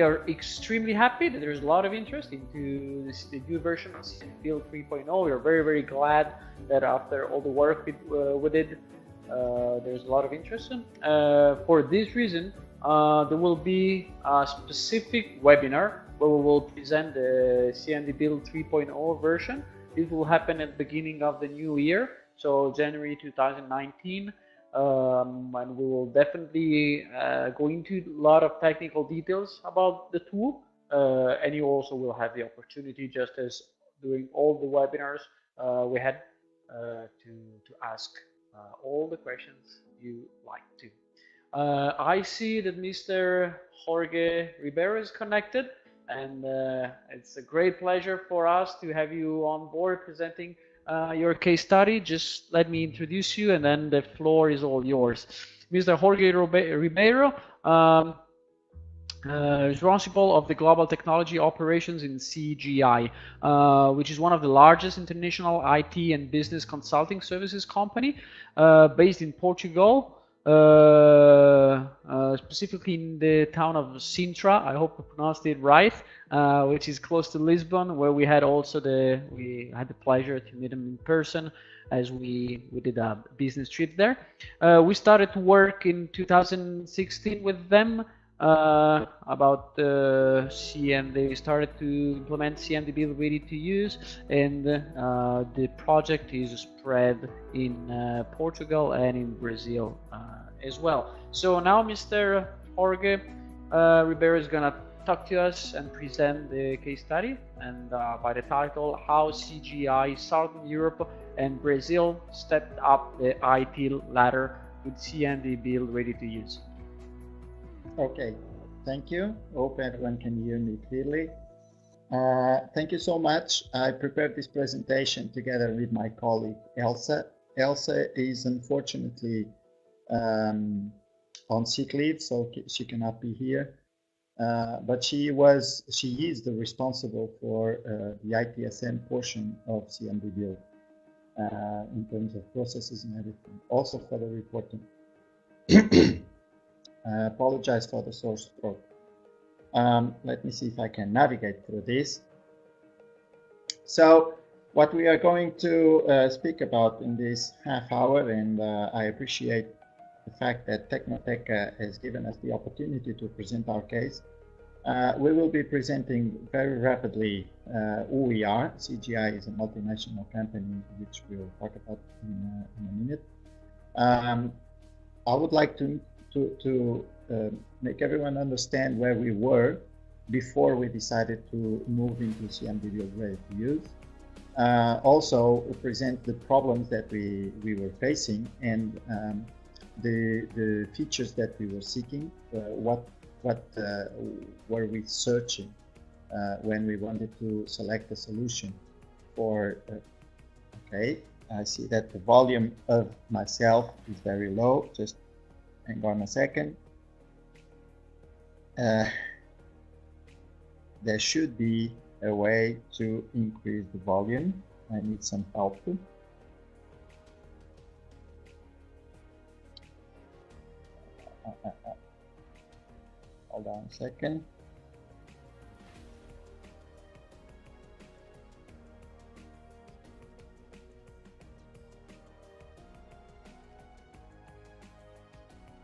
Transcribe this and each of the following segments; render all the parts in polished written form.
are extremely happy that there's a lot of interest into the new version of CMDBuild 3.0. We are very, very glad that after all the work we did, there's a lot of interest. For this reason, there will be a specific webinar where we will present the CMDBuild 3.0 version. This will happen at the beginning of the new year, so January 2019. And we will definitely go into a lot of technical details about the tool, and you also will have the opportunity, just as during all the webinars we had, to ask all the questions you like to. I see that Mr. Jorge Ribeiro is connected, and it's a great pleasure for us to have you on board presenting your case study. Just let me introduce you, and then the floor is all yours. Mr. Jorge Ribeiro is responsible of the global technology operations in CGI, which is one of the largest international IT and business consulting services company based in Portugal. Specifically in the town of Sintra, I hope I pronounced it right, which is close to Lisbon, where we had also the pleasure to meet him in person as we did a business trip there. We started to work in 2016 with them about they started to implement CMDBuild READY2USE, and the project is spread in Portugal and in Brazil as well. So now Mr. Jorge Ribeiro is going to talk to us and present the case study, and by the title, How CGI Southern Europe and Brazil Stepped Up the ITIL Ladder with CMDBuild READY2USE. Okay, thank you. Hope everyone can hear me clearly. Thank you so much. I prepared this presentation together with my colleague Elsa. Elsa is unfortunately on sick leave, so she cannot be here. But she is the responsible for the ITSM portion of CMDBuild in terms of processes and everything, also for the reporting. I apologize for the sore throat. Let me see if I can navigate through this. So what we are going to speak about in this half hour, and I appreciate the fact that Tecnoteca has given us the opportunity to present our case. We will be presenting very rapidly who we are. CGI is a multinational company, which we'll talk about in a minute. I would like to make everyone understand where we were before we decided to move into CMDBuild READY2USE. Also present the problems that we were facing, and the features that we were seeking. What were we searching when we wanted to select a solution for? Okay, I see that the volume of myself is very low. Just hang on a second. There should be a way to increase the volume. I need some help too. Hold on a second.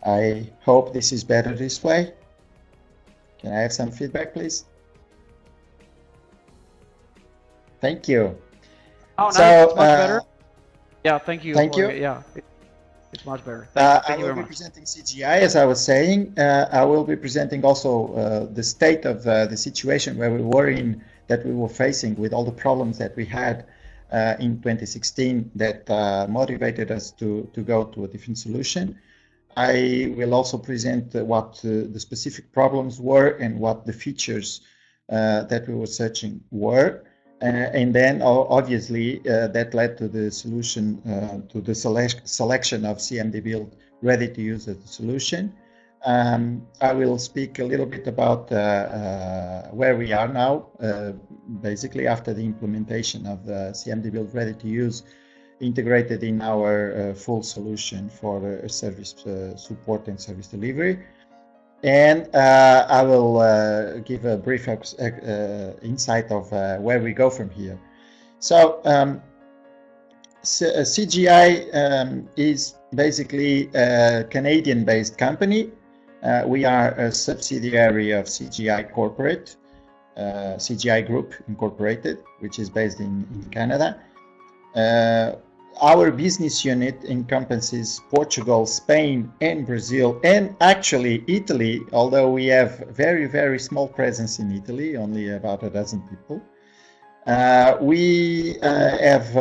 I hope this is better this way. Can I have some feedback, please? Thank you. Oh, so, it's much better. Yeah, thank you. Thank you. Yeah, it's much better. Thank you very much. I will be presenting CGI, as I was saying. I will be presenting also the state of the situation where we were in, that we were facing with all the problems that we had in 2016 that motivated us to go to a different solution. I will also present what the specific problems were and what the features that we were searching were. And then obviously that led to the solution, to the selection of CMDBuild READY2USE as a solution. I will speak a little bit about where we are now, basically after the implementation of the CMDBuild READY2USE integrated in our full solution for service support and service delivery. And I will give a brief insight of where we go from here. So CGI is basically a Canadian-based company. We are a subsidiary of CGI Corporate, CGI Group Incorporated, which is based in Canada. Our business unit encompasses Portugal, Spain, and Brazil, and actually Italy, although we have very, very small presence in Italy, only about a dozen people. We have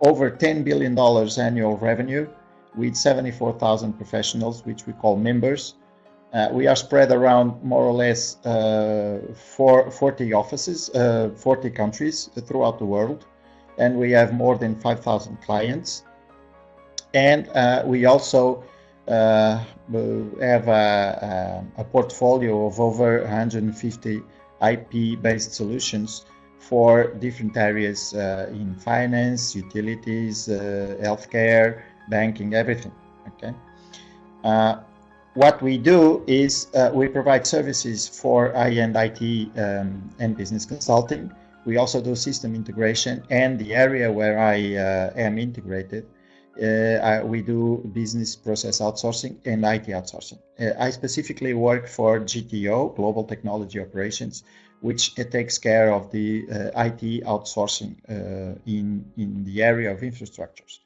over $10 billion annual revenue with 74,000 professionals, which we call members. We are spread around more or less 40 offices, 40 countries throughout the world, and we have more than 5,000 clients. And we also have a portfolio of over 150 IP-based solutions for different areas in finance, utilities, healthcare, banking, everything. Okay. What we do is we provide services for high-end IT and business consulting. We also do system integration, and the area where I am integrated, we do business process outsourcing and IT outsourcing. I specifically work for GTO, Global Technology Operations, which takes care of the IT outsourcing in the area of infrastructures.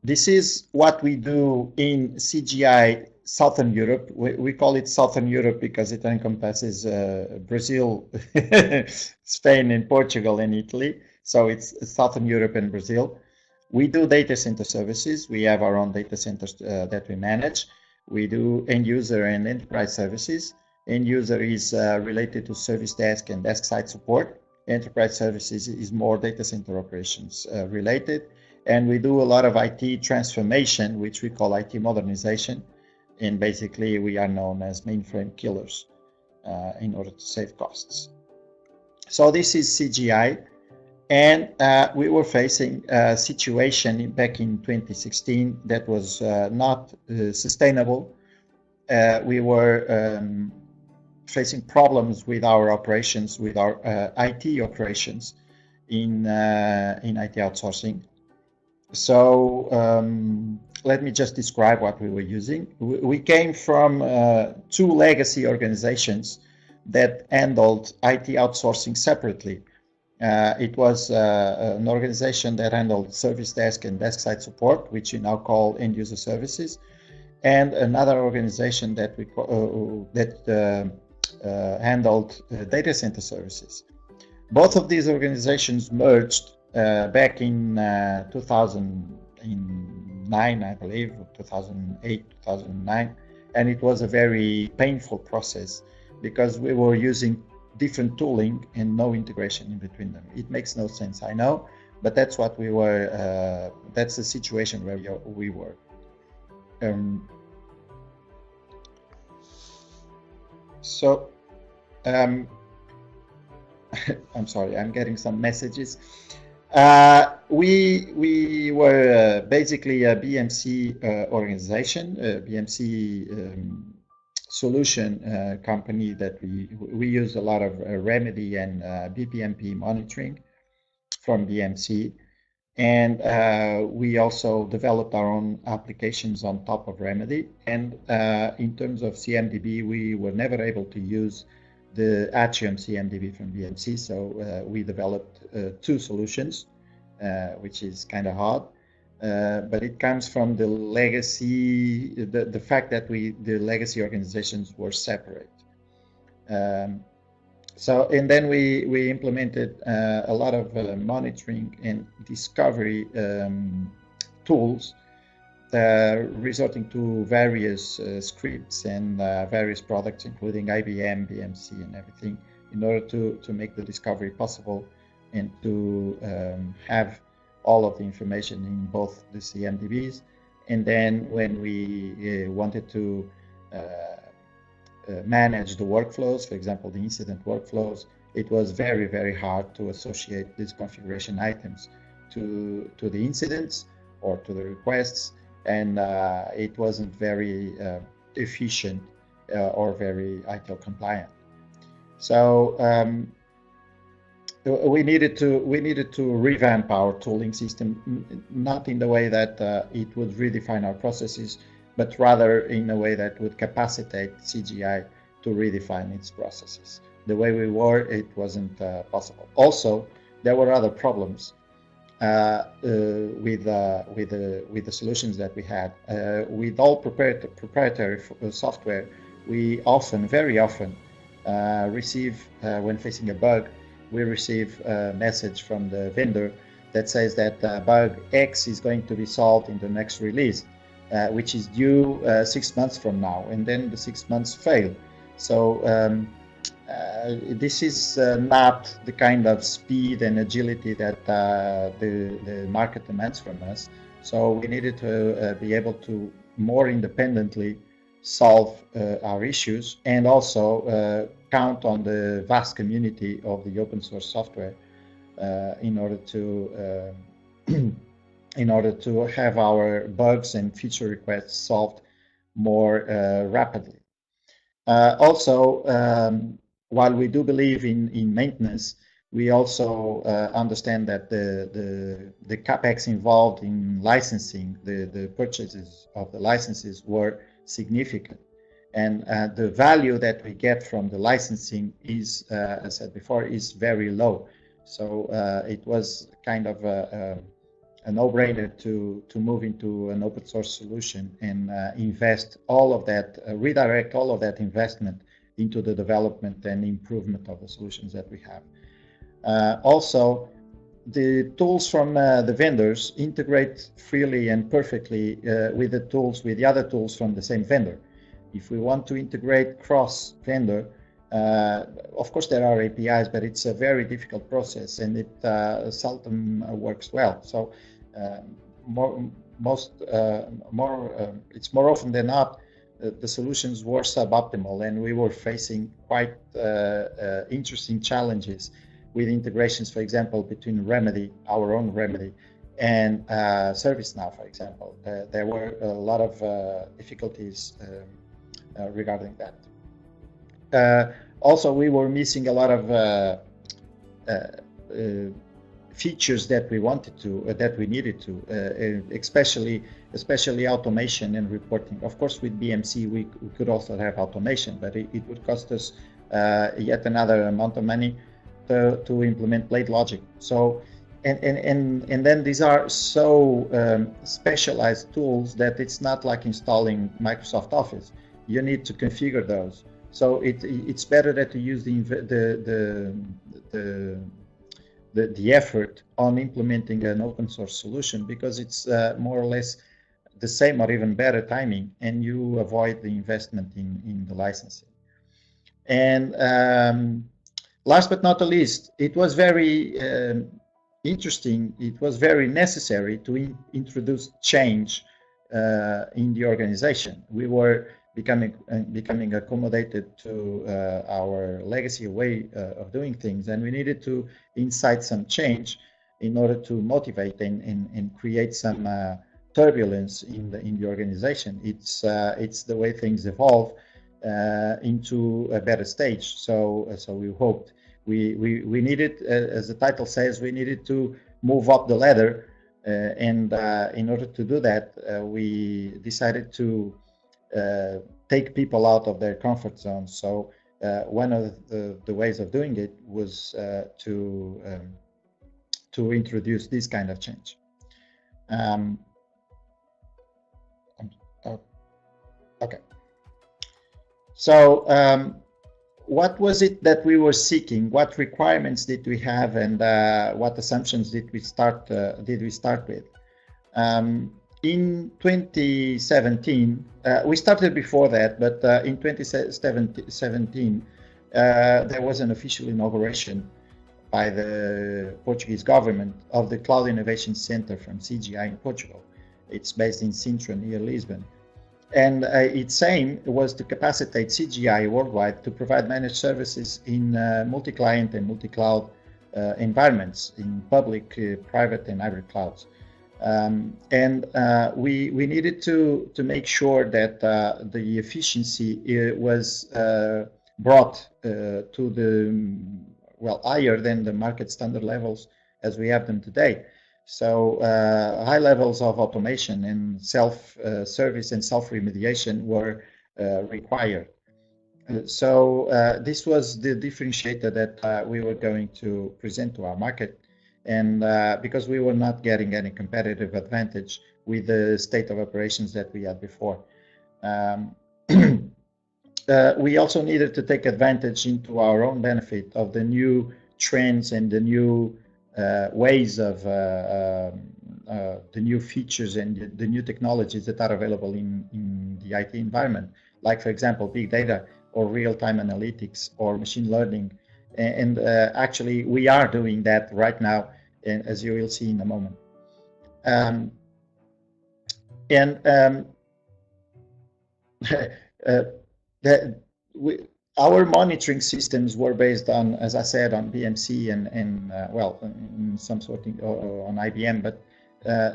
This is what we do in CGI Southern Europe. We call it Southern Europe because it encompasses Brazil, Spain, and Portugal, and Italy. So it's Southern Europe and Brazil. We do data center services. We have our own data centers that we manage. We do end user and enterprise services. End user is related to service desk and desk side support. Enterprise services is more data center operations related. And we do a lot of IT transformation, which we call IT modernization. And basically, we are known as mainframe killers in order to save costs. So this is CGI. And we were facing a situation back in 2016 that was not sustainable. We were facing problems with our operations, with our IT operations in IT outsourcing. So let me just describe what we were using. We came from two legacy organizations that handled IT outsourcing separately. It was an organization that handled service desk and desk side support, which we now call end user services, and another organization that handled data center services. Both of these organizations merged back in 2009, I believe, 2008, 2009, and it was a very painful process because we were using different tooling and no integration in between them. It makes no sense, I know, but that's what we were. That's the situation where we were. I'm sorry, I'm getting some messages. We were basically a BMC organization, a BMC solution company that we use a lot of remedy and BPMP monitoring from BMC, and we also developed our own applications on top of remedy. And in terms of CMDB, we were never able to use the Atrium CMDB from BMC, so we developed two solutions, which is kind of hard, but it comes from the legacy, the fact that the legacy organizations were separate. So, and then we implemented a lot of monitoring and discovery tools, resorting to various scripts and various products, including IBM, BMC, and everything, in order to make the discovery possible and to have all of the information in both the CMDBs. And then when we wanted to manage the workflows, for example, the incident workflows, it was very, very hard to associate these configuration items to the incidents or to the requests. and it wasn't very efficient or very ITIL compliant. So we needed to revamp our tooling system, not in the way that it would redefine our processes, but rather in a way that would capacitate CGI to redefine its processes. The way we were, it wasn't possible. Also, there were other problems with the solutions that we had. With all proprietary software, we very often receive, when facing a bug, we receive a message from the vendor that says that bug X is going to be solved in the next release, which is due 6 months from now, and then the 6 months fail. So this is not the kind of speed and agility that the market demands from us. So we needed to be able to more independently solve our issues, and also count on the vast community of the open source software in order to have our bugs and feature requests solved more rapidly. Also, while we do believe in maintenance, we also understand that the capex involved in licensing, the purchases of the licenses were significant, and the value that we get from the licensing is, as I said before, is very low. So it was kind of a no-brainer to move into an open source solution and invest all of that, redirect all of that investment into the development and improvement of the solutions that we have. Also, the tools from the vendors integrate freely and perfectly with the other tools from the same vendor. If we want to integrate cross-vendor, of course there are APIs, but it's a very difficult process, and it seldom works well. So it's more often than not the solutions were suboptimal, and we were facing quite interesting challenges with integrations, for example, between Remedy, our own Remedy, and ServiceNow, for example. There were a lot of difficulties regarding that. Also, we were missing a lot of features that we wanted to, that we needed to, especially automation and reporting. Of course, with BMC, we could also have automation, but it would cost us yet another amount of money to implement blade logic. So, and then these are so specialized tools that it's not like installing Microsoft Office. You need to configure those. So it's better that you use the effort on implementing an open source solution, because it's more or less the same or even better timing, and you avoid the investment in the licensing. And last but not the least, it was very interesting, it was very necessary to introduce change in the organization. We were becoming accommodated to our legacy way of doing things, and we needed to incite some change in order to motivate and create some turbulence in the organization. It's the way things evolve into a better stage. So we hoped we needed, as the title says, we needed to move up the ladder, and in order to do that, we decided to take people out of their comfort zone. So one of the ways of doing it was to introduce this kind of change. Okay. So what was it that we were seeking? What requirements did we have, and what assumptions did we start with? In 2017, we started before that, but in 2017, there was an official inauguration by the Portuguese government of the Cloud Innovation Center from CGI in Portugal. It's based in Sintra, near Lisbon. And its aim was to capacitate CGI worldwide to provide managed services in multi-client and multi-cloud environments, in public, private, and hybrid clouds. We needed to make sure that the efficiency was brought to the, well, higher than the market standard levels as we have them today. So high levels of automation and self-service and self-remediation were required. So this was the differentiator that we were going to present to our market, and because we were not getting any competitive advantage with the state of operations that we had before. We also needed to take advantage into our own benefit of the new trends and the new ways of the new features and the new technologies that are available in the IT environment, like, for example, big data or real-time analytics or machine learning. And actually, we are doing that right now, and as you will see in a moment. Our monitoring systems were based on, as I said, on BMC and well, in some sort on IBM, but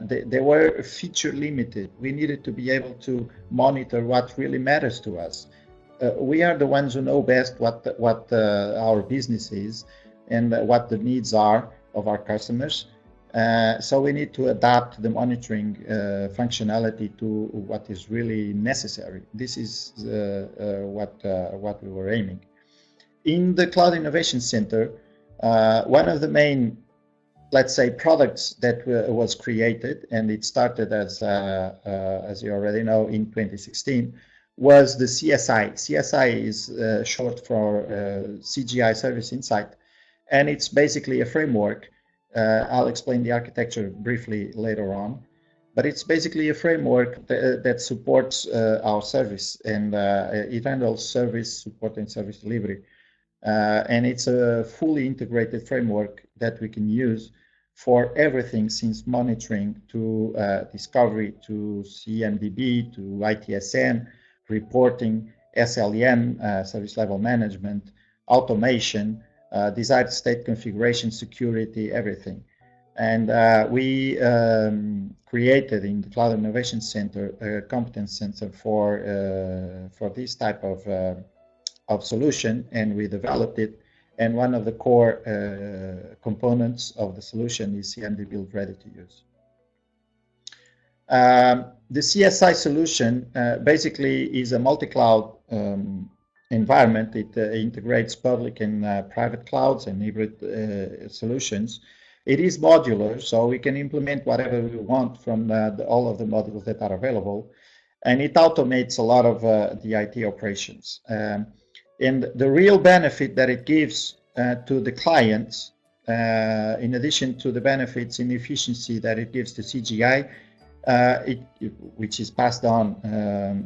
they were feature limited. We needed to be able to monitor what really matters to us. We are the ones who know best what our business is and what the needs are of our customers. So we need to adapt the monitoring functionality to what is really necessary. This is what we were aiming. In the Cloud Innovation Center, one of the main, let's say, products that was created, and it started as you already know in 2016, was the CSI. CSI is short for CGI Service Insight, and it's basically a framework. I'll explain the architecture briefly later on, but it's basically a framework that supports our service, and it handles service support and service delivery. And it's a fully integrated framework that we can use for everything, since monitoring to discovery to CMDB to ITSM, reporting, SLM, service level management, automation, desired state configuration, security, everything. And we created in the Cloud Innovation Center a competence center for this type of solution, and we developed it. And one of the core components of the solution is CMDBuild READY2USE. The CSI solution basically is a multi-cloud environment. It integrates public and private clouds and hybrid solutions. It is modular, so we can implement whatever we want from all of the modules that are available, and it automates a lot of the IT operations. And the real benefit that it gives to the clients, in addition to the benefits in efficiency that it gives to CGI, which is passed on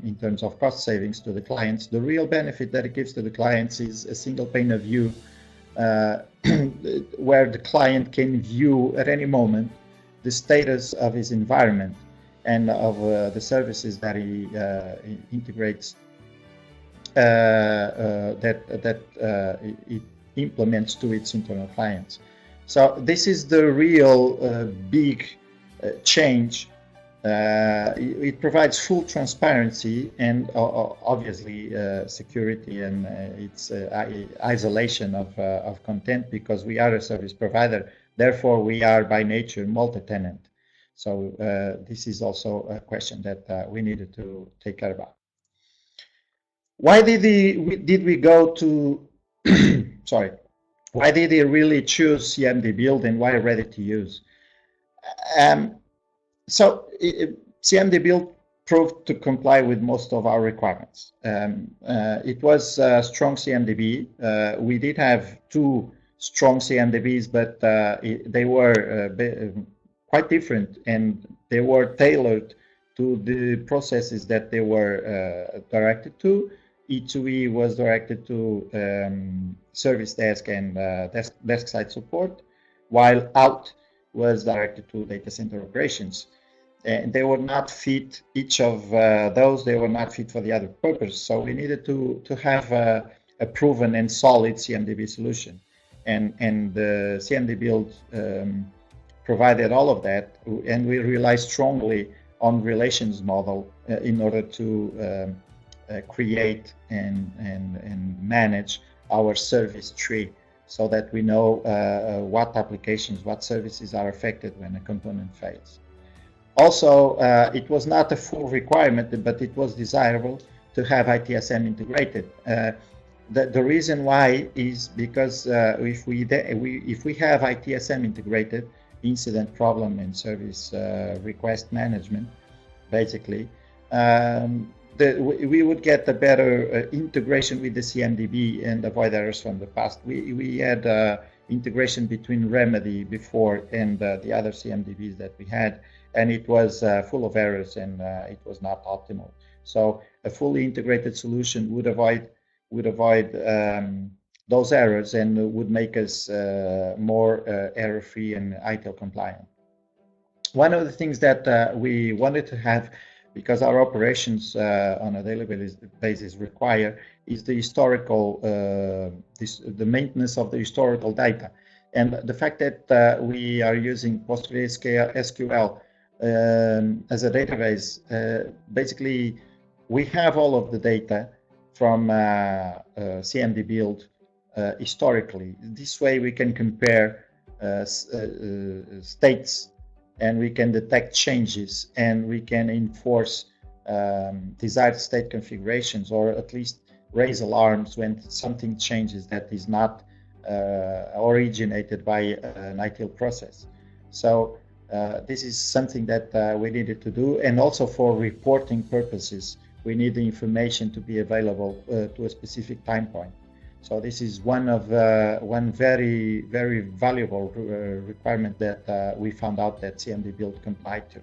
in terms of cost savings to the clients, the real benefit that it gives to the clients is a single pane of view where the client can view at any moment the status of his environment and of the services that he integrates, that it implements to its internal clients. So this is the real big change. It provides full transparency and obviously security, and it's isolation of content, because we are a service provider. Therefore, we are by nature multi-tenant. So this is also a question that we needed to take care about. Why did we go to sorry? Why did they really choose CMDBuild, and why READY2USE? So CMDBuild proved to comply with most of our requirements. It was a strong CMDB. We did have two strong CMDBs, but they were quite different, and they were tailored to the processes that they were directed to. E2E was directed to service desk and desk side support, while out was directed to data center operations. And they were not fit, each of those, they were not fit for the other purpose. So we needed to have a proven and solid CMDB solution. And the CMDBuild provided all of that, and we rely strongly on relations model in order to create and manage our service tree, so that we know what applications, what services are affected when a component fails. Also, it was not a full requirement, but it was desirable to have ITSM integrated. The reason why is because if we have ITSM integrated, incident, problem, and service request management, basically, we would get a better integration with the CMDB and avoid errors from the past. We had integration between Remedy before and the other CMDBs that we had, and it was full of errors, and it was not optimal. So a fully integrated solution would avoid those errors and would make us more error-free and ITIL compliant. One of the things that we wanted to have, because our operations on a daily basis require, is the historical, the maintenance of the historical data. And the fact that we are using PostgreSQL as a database, basically we have all of the data from CMDBuild historically. This way we can compare states, and we can detect changes, and we can enforce desired state configurations, or at least raise alarms when something changes that is not originated by an ITIL process. So this is something that we needed to do, and also for reporting purposes, we need the information to be available to a specific time point. So this is one very, very valuable requirement that we found out that CMDBuild complied to.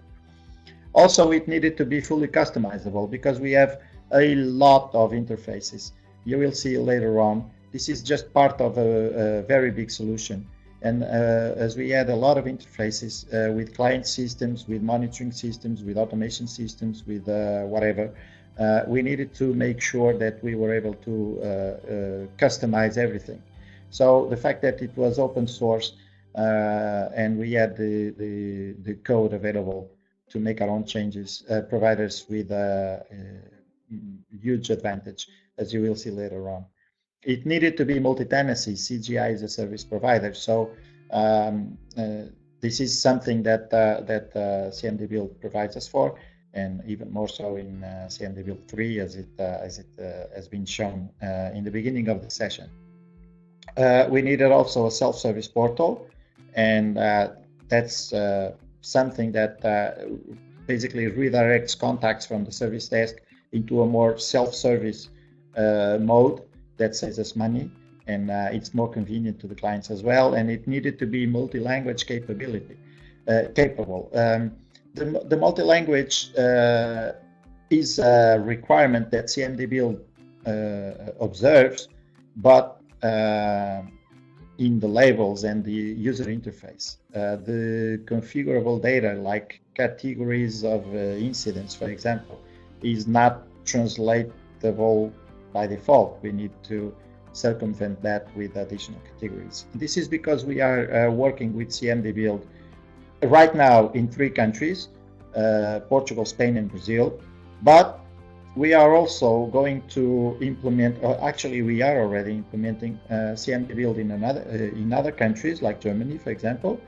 Also, it needed to be fully customizable, because we have a lot of interfaces. You will see later on, this is just part of a very big solution. And as we had a lot of interfaces with client systems, with monitoring systems, with automation systems, with whatever, we needed to make sure that we were able to customize everything. So the fact that it was open source and we had the code available to make our own changes provide us with a huge advantage, as you will see later on. It needed to be multi-tenancy. CGI is a service provider, so this is something that CMDBuild provides us for, and even more so in CMDBuild 3, as it has been shown in the beginning of the session. We needed also a self-service portal, and that's something that basically redirects contacts from the service desk into a more self-service mode that saves us money, and it's more convenient to the clients as well. And it needed to be multi-language capable. The multi-language is a requirement that CMDBuild observes, but in the labels and the user interface. The configurable data, like categories of incidents, for example, is not translatable by default. We need to circumvent that with additional categories. This is because we are working with CMDBuild right now in 3 countries, Portugal, Spain, and Brazil, but we are also going to implement, or actually we are already implementing CMDBuild in other countries, like Germany, for example,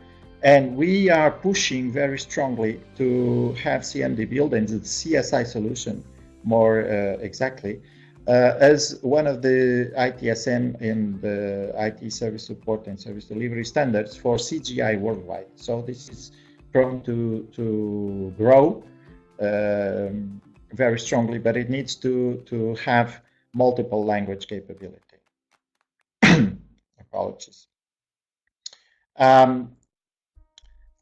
and we are pushing very strongly to have CMDBuild and the CSI solution more exactly as one of the ITSM and the IT service support and service delivery standards for CGI worldwide. So this is prone to grow very strongly, but it needs to have multiple language capability. Apologies.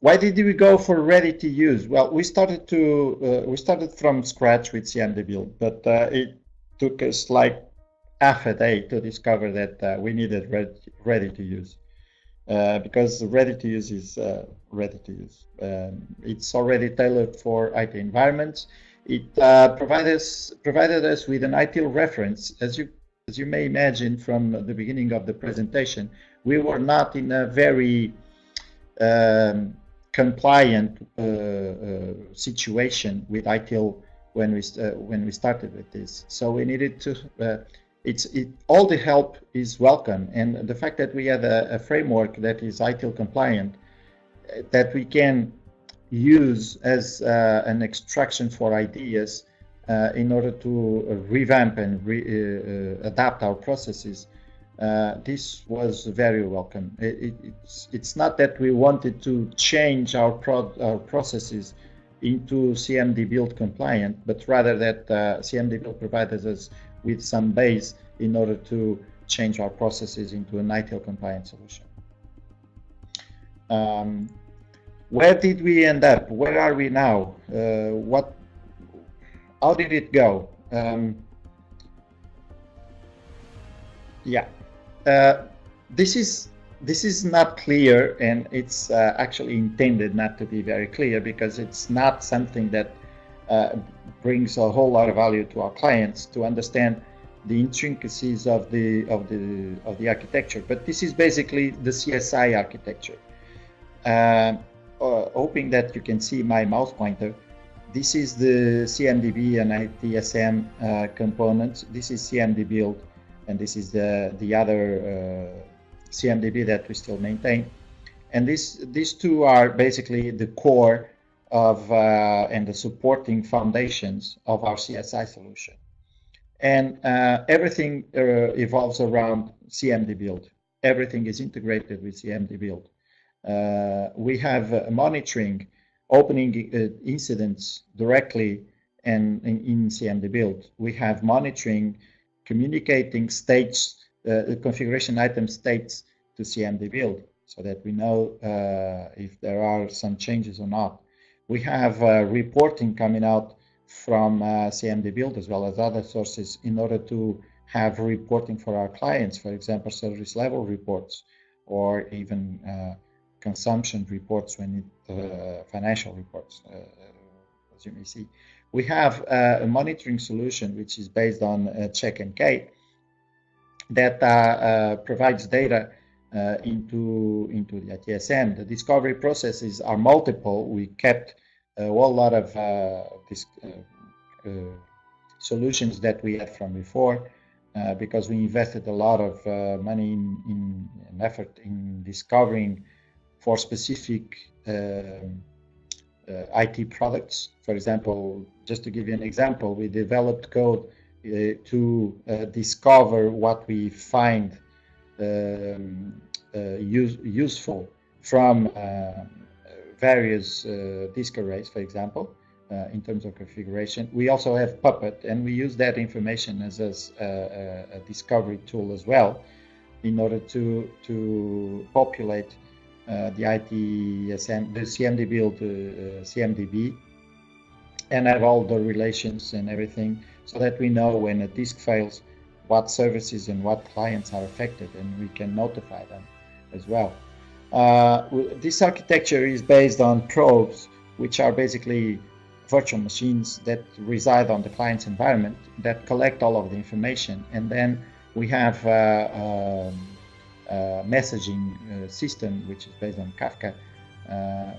Why did we go for ready to use? Well, we started from scratch with CMDBuild, but it took us like half a day to discover that we needed ready to use, because ready to use is ready to use. It's already tailored for IT environments. It provided us with an ITIL reference. As you may imagine from the beginning of the presentation, we were not in a very compliant situation with ITIL when we started with this. So we needed to. All the help is welcome, and the fact that we have a framework that is ITIL compliant, that we can use as an extraction for ideas in order to revamp and adapt our processes. This was very welcome. It's not that we wanted to change our processes into CMDBuild compliant, but rather that CMDBuild provided us with some base in order to change our processes into an ITIL compliant solution. Where did we end up? Where are we now? How did it go? This is not clear, and it's actually intended not to be very clear, because it's not something that brings a whole lot of value to our clients to understand the intricacies of the architecture. But this is basically the CSI architecture. Hoping that you can see my mouse pointer. This is the CMDB and ITSM components. This is CMDBuild, and this is the other CMDB that we still maintain. And these two are basically the core of and the supporting foundations of our CSI solution. And everything evolves around CMDBuild. Everything is integrated with CMDBuild. We have monitoring, opening incidents directly and in CMDBuild. We have monitoring, communicating states, configuration item states to CMDBuild, so that we know if there are some changes or not. We have reporting coming out from CMDBuild as well as other sources in order to have reporting for our clients, for example, service level reports, or even consumption reports when financial reports, as you may see. We have a monitoring solution which is based on Check and K that provides data into the ITSM. The discovery processes are multiple. We kept a whole lot of solutions that we had from before because we invested a lot of money in effort in discovering for specific IT products. For example, just to give you an example, we developed code to discover what we find useful from various disk arrays, for example, in terms of configuration. We also have Puppet, and we use that information as a discovery tool as well, in order to populate the ITSM, the CMDBuild CMDB, and have all the relations and everything, so that we know when a disk fails, what services and what clients are affected, and we can notify them as well. This architecture is based on probes, which are basically virtual machines that reside on the client's environment that collect all of the information, and then we have a messaging system which is based on Kafka,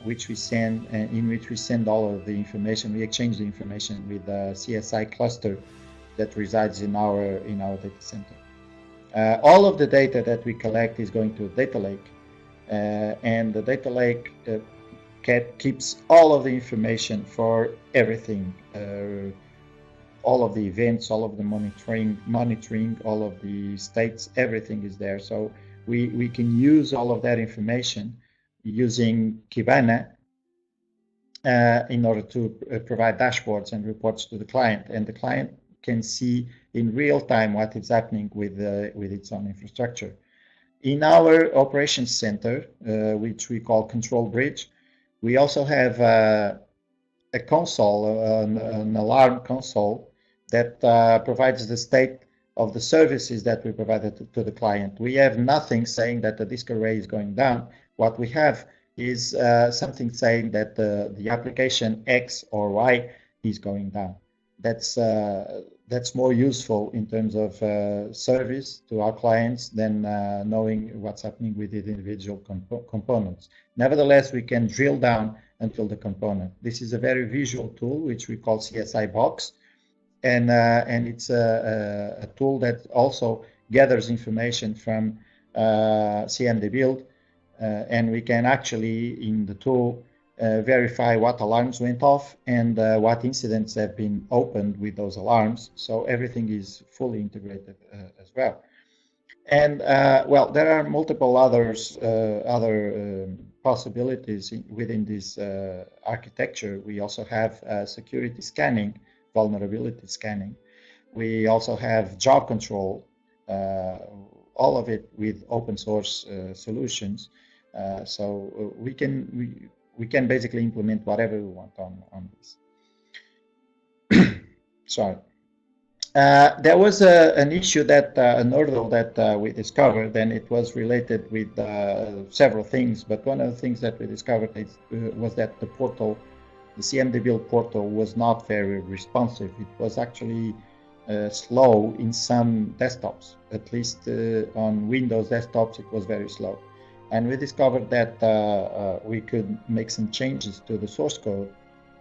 which we send, in which we send all of the information. We exchange the information with a CSI cluster that resides in our data center. All of the data that we collect is going to a data lake, and the data lake keeps all of the information for everything, all of the events, all of the monitoring, all of the states, everything is there. So we can use all of that information using Kibana in order to provide dashboards and reports to the client, and the client can see in real time what is happening with its own infrastructure. In our operations center, which we call Control Bridge, we also have a console, an alarm console that provides the state of the services that we provided to the client. We have nothing saying that the disk array is going down. What we have is something saying that the application X or Y is going down. That's that's more useful in terms of service to our clients than knowing what's happening with the individual components. Nevertheless, we can drill down until the component. This is a very visual tool which we call CSI Box, and it's a tool that also gathers information from CMDBuild, and we can actually in the tool verify what alarms went off and what incidents have been opened with those alarms. So everything is fully integrated as well. And well, there are multiple other possibilities within this architecture. We also have security scanning, vulnerability scanning. We also have job control, all of it with open source solutions. So we can basically implement whatever we want on this. Sorry. There was an issue that an hurdle that we discovered, and it was related with several things. But one of the things that we discovered was that the portal, the CMDBuild portal, was not very responsive. It was actually slow in some desktops. At least on Windows desktops, it was very slow. And we discovered that we could make some changes to the source code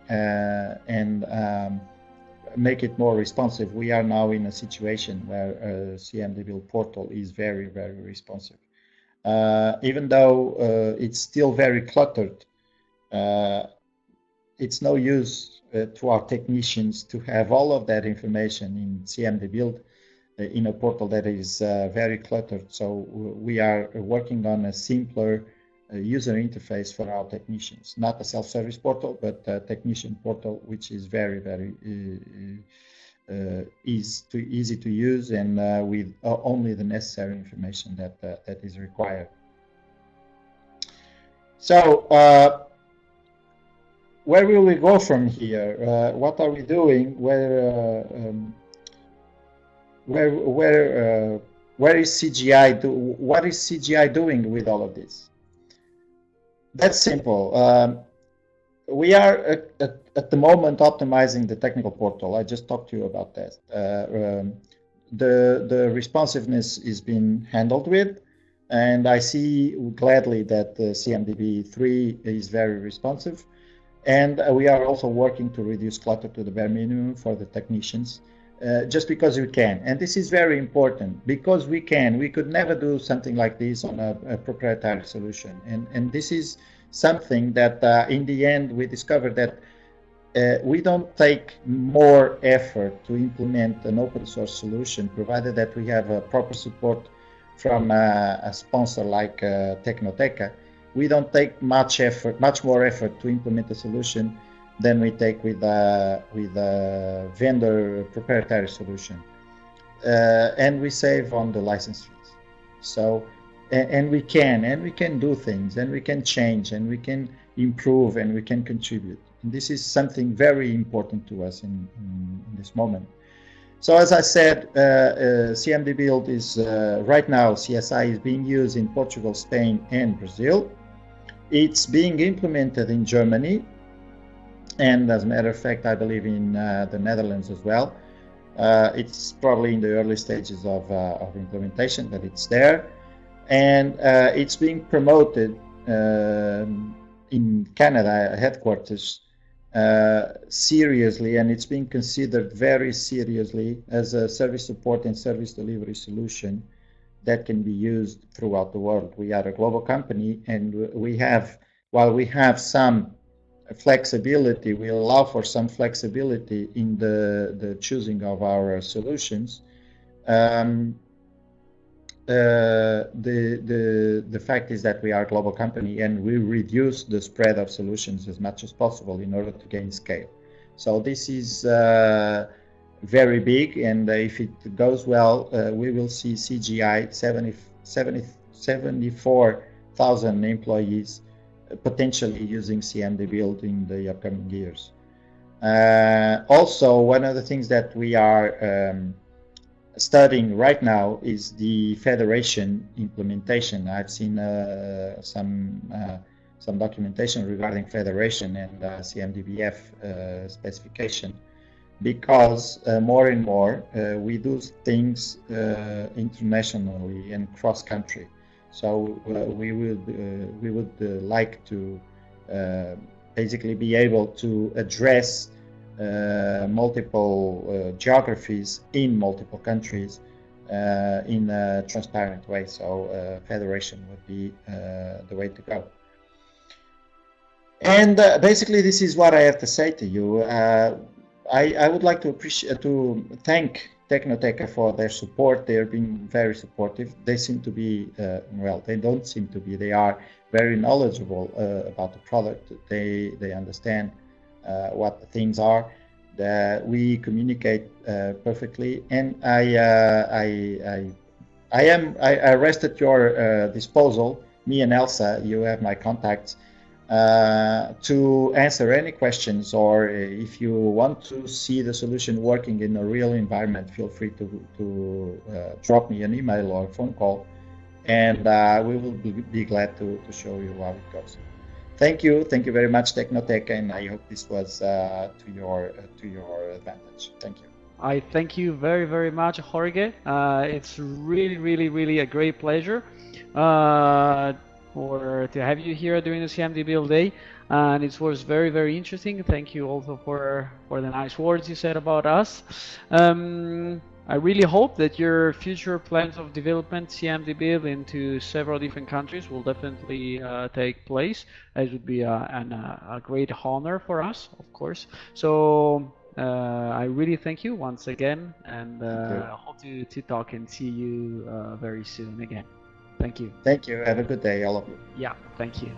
and make it more responsive. We are now in a situation where CMDBuild portal is very, very responsive. Even though it's still very cluttered, it's no use to our technicians to have all of that information in CMDBuild in a portal that is very cluttered. So we are working on a simpler user interface for our technicians, not a self-service portal, but a technician portal, which is very, very easy to use and with only the necessary information that is required. So where will we go from here? What are we doing? Where is CGI? What is CGI doing with all of this? That's simple. We are at the moment optimizing the technical portal. I just talked to you about that. The responsiveness is being handled with, and I see gladly that the CMDB3 is very responsive. And we are also working to reduce clutter to the bare minimum for the technicians, just because we can. And this is very important, because we can. We could never do something like this on a proprietary solution. And this is something that in the end we discovered that we don't take more effort to implement an open source solution, provided that we have a proper support from a sponsor like Tecnoteca. We don't take much more effort to implement a solution than we take with a vendor proprietary solution, and we save on the license fees. So, and we can do things, and we can change, and we can improve, and we can contribute. And this is something very important to us in this moment. So, as I said, CMDBuild is right now, CSI is being used in Portugal, Spain, and Brazil. It's being implemented in Germany, and as a matter of fact, I believe in the Netherlands as well. It's probably in the early stages of implementation, but it's there. And it's being promoted in Canada headquarters seriously, and it's being considered very seriously as a service support and service delivery solution that can be used throughout the world. We are a global company, and we have, while we have some flexibility, we allow for some flexibility in the choosing of our solutions. The fact is that we are a global company, and we reduce the spread of solutions as much as possible in order to gain scale. So this is very big, and if it goes well, we will see CGI 74,000 employees potentially using CMDBuild in the upcoming years. Also, one of the things that we are studying right now is the federation implementation. I've seen some documentation regarding federation and CMDBF specification. because more and more we do things internationally and cross country. So we would like to basically be able to address multiple geographies in multiple countries in a transparent way. So federation would be the way to go. And basically, this is what I have to say to you. I would like to thank Tecnoteca for their support. They're being very supportive. They seem to be, well, they don't seem to be. They are very knowledgeable about the product. They understand what the things are. We communicate perfectly, and I rest at your disposal. Me and Elsa, you have my contacts. To answer any questions, or if you want to see the solution working in a real environment, feel free to drop me an email or a phone call, and we will be glad to show you how it goes. Thank you very much, Tecnoteca, and I hope this was to your advantage. Thank you. I thank you very much, Jorge. It's really a great pleasure to have you here during the CMDBuild Day, and it was very interesting. Thank you also for the nice words you said about us. I really hope that your future plans of development CMDBuild into several different countries will definitely take place. It would be a great honor for us, of course. So I really thank you once again, and I hope to talk and see you very soon again. Thank you. Thank you. Have a good day, all of you. Yeah, thank you.